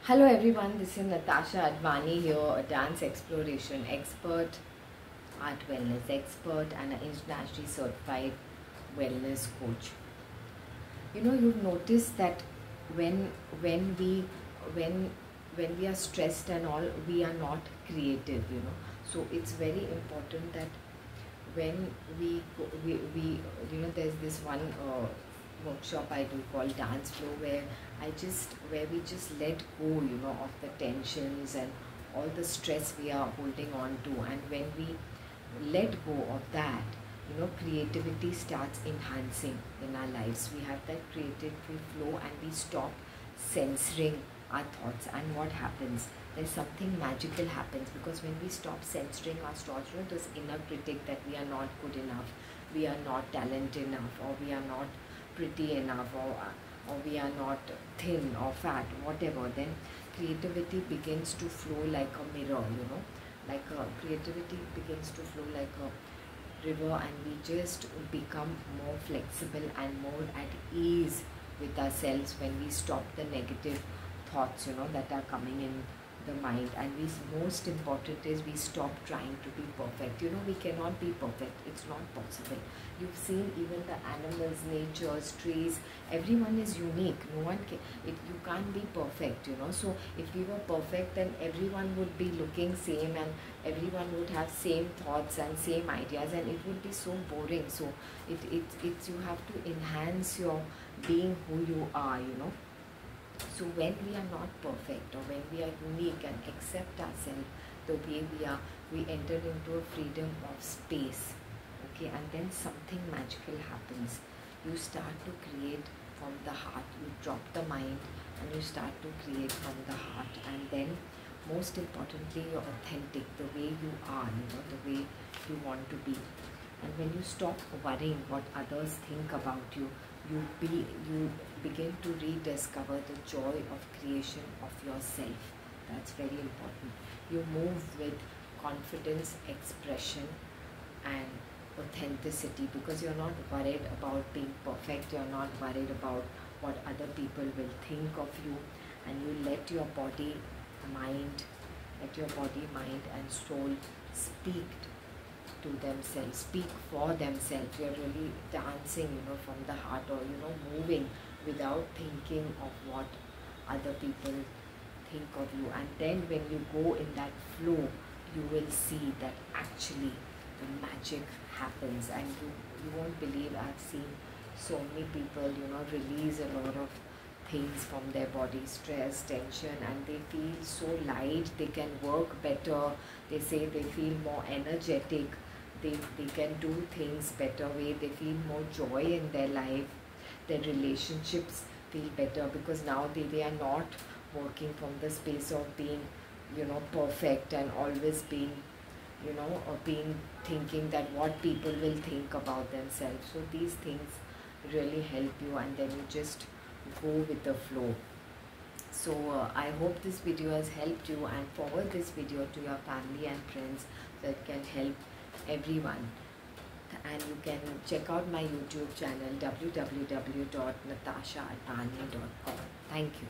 Hello everyone, this is Natasha Advani here, a dance exploration expert, art wellness expert and an internationally certified wellness coach. You've noticed that when when we when when we are stressed and all, we are not creative. So it's very important that when we there's this one workshop I do called Dance Flow, where we just let go of the tensions and all the stress we are holding on to. And when we let go of that, creativity starts enhancing in our lives. We have that creativity flow and we stop censoring our thoughts. And what happens, there's something magical happens, because when we stop censoring our thoughts, this inner critic that we are not good enough, we are not talented enough, or we are not pretty enough, or we are not thin or fat, whatever, then creativity begins to flow like a mirror. Creativity begins to flow like a river, and we just become more flexible and more at ease with ourselves when we stop the negative thoughts that are coming in the mind. And most important is we stop trying to be perfect. We cannot be perfect, it's not possible. You've seen even the animals, natures, trees, everyone is unique. No one can, you can't be perfect. So if we were perfect, then everyone would be looking same, and everyone would have same thoughts and same ideas, and it would be so boring. So it's you have to enhance your being who you are. So when we are not perfect, or when we are unique and accept ourselves the way we are, we enter into a freedom of space. Okay, and then something magical happens. You start to create from the heart. You drop the mind and you start to create from the heart. And then most importantly, you're authentic, the way you are, the way you want to be. And when you stop worrying what others think about you, you begin to rediscover the joy of creation of yourself. That's very important. You move with confidence, expression and authenticity, because you're not worried about being perfect. You're not worried about what other people will think of you. And you let your body, mind and soul speak to themselves, speak for themselves. You're really dancing from the heart, or moving without thinking of what other people think of you. And then when you go in that flow, you will see that actually the magic happens. And you won't believe, I've seen so many people release a lot of things from their body, stress, tension, and they feel so light. They can work better. They say they feel more energetic. They can do things better way. They feel more joy in their life. Their relationships feel better, because now they are not working from the space of being perfect and always being or being thinking that what people will think about themselves. So these things really help you, and then you just go with the flow. So I hope this video has helped you, and forward this video to your family and friends so it can help everyone. And you can check out my YouTube channel www.natashaadvani.com. Thank you.